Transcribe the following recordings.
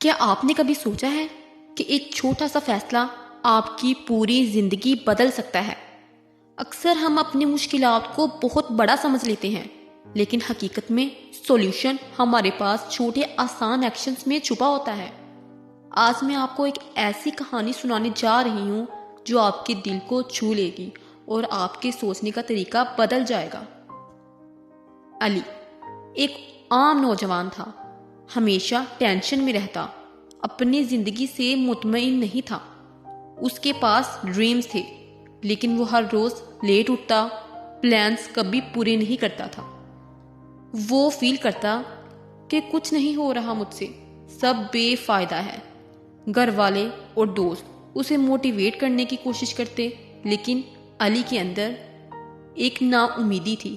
کیا آپ نے کبھی سوچا ہے کہ ایک چھوٹا سا فیصلہ آپ کی پوری زندگی بدل سکتا ہے؟ اکثر ہم اپنی مشکلات کو بہت بڑا سمجھ لیتے ہیں، لیکن حقیقت میں سولوشن ہمارے پاس چھوٹے آسان ایکشنز میں چھپا ہوتا ہے۔ آج میں آپ کو ایک ایسی کہانی سنانے جا رہی ہوں جو آپ کے دل کو چھو لے گی اور آپ کے سوچنے کا طریقہ بدل جائے گا۔ علی ایک عام نوجوان تھا، ہمیشہ ٹینشن میں رہتا، اپنی زندگی سے مطمئن نہیں تھا۔ اس کے پاس ڈریمز تھے، لیکن وہ ہر روز لیٹ اٹھتا، پلانز کبھی پورے نہیں کرتا تھا۔ وہ فیل کرتا کہ کچھ نہیں ہو رہا مجھ سے، سب بے فائدہ ہے۔ گھر والے اور دوست اسے موٹیویٹ کرنے کی کوشش کرتے، لیکن علی کے اندر ایک نا امیدی تھی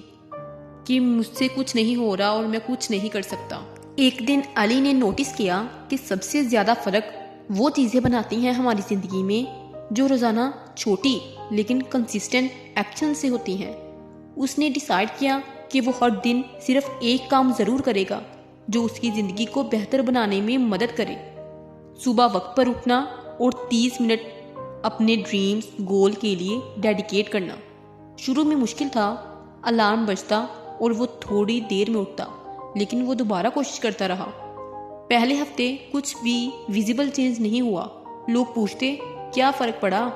کہ مجھ سے کچھ نہیں ہو رہا اور میں کچھ نہیں کر سکتا۔ ایک دن علی نے نوٹس کیا کہ سب سے زیادہ فرق وہ چیزیں بناتی ہیں ہماری زندگی میں جو روزانہ چھوٹی لیکن کنسسٹنٹ ایکشن سے ہوتی ہیں۔ اس نے ڈیسائیڈ کیا کہ وہ ہر دن صرف ایک کام ضرور کرے گا جو اس کی زندگی کو بہتر بنانے میں مدد کرے۔ صبح وقت پر اٹھنا اور 30 منٹ اپنے ڈریمز گول کے لیے ڈیڈیکیٹ کرنا۔ شروع میں مشکل تھا، الارم بجتا اور وہ تھوڑی دیر میں اٹھتا، لیکن وہ دوبارہ کوشش کرتا رہا۔ پہلے ہفتے کچھ بھی ویزیبل چینج نہیں ہوا۔ لوگ پوچھتے کیا فرق پڑا؟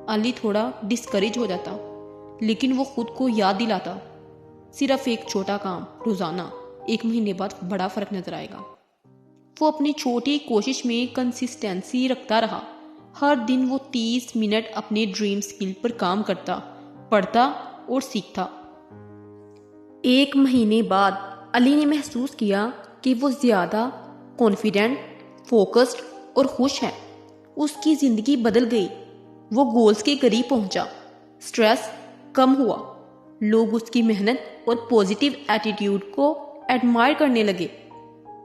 علی تھوڑا ڈسکریج ہو جاتا، لیکن وہ خود کو یاد دلاتا صرف ایک چھوٹا کام روزانہ، 1 مہینے بعد بڑا فرق نظر آئے گا۔ وہ اپنی چھوٹی کوشش میں کنسسٹنسی رکھتا رہا۔ ہر دن وہ 30 منٹ اپنے ڈریم سکل پر کام کرتا، پڑھتا اور سیکھتا۔ 1 مہینے بعد علی نے محسوس کیا کہ وہ زیادہ کانفیڈنٹ، فوکسڈ اور خوش ہے۔ اس کی زندگی بدل گئی، وہ گولز کے قریب پہنچا، سٹریس کم ہوا، لوگ اس کی محنت اور پازیٹیو ایٹیٹیوڈ کو ایڈمائر کرنے لگے۔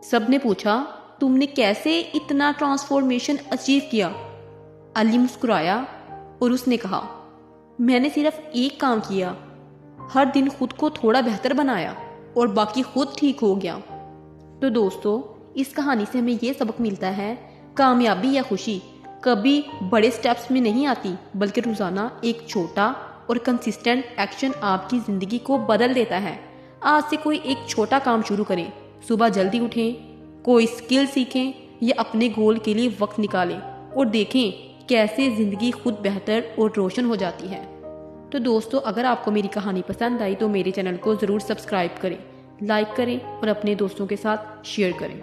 سب نے پوچھا تم نے کیسے اتنا ٹرانسفارمیشن اچیو کیا؟ علی مسکرایا اور اس نے کہا میں نے صرف ایک کام کیا، ہر دن خود کو تھوڑا بہتر بنایا اور باقی خود ٹھیک ہو گیا۔ تو دوستو، اس کہانی سے ہمیں یہ سبق ملتا ہے، کامیابی یا خوشی کبھی بڑے سٹیپس میں نہیں آتی، بلکہ روزانہ ایک چھوٹا اور کنسسٹنٹ ایکشن آپ کی زندگی کو بدل دیتا ہے۔ آج سے کوئی ایک چھوٹا کام شروع کریں، صبح جلدی اٹھیں، کوئی اسکل سیکھیں یا اپنے گول کے لیے وقت نکالیں اور دیکھیں کیسے زندگی خود بہتر اور روشن ہو جاتی ہے۔ تو دوستو، اگر آپ کو میری کہانی پسند آئی تو میرے چینل کو ضرور سبسکرائب کریں، لائک کریں اور اپنے دوستوں کے ساتھ شیئر کریں۔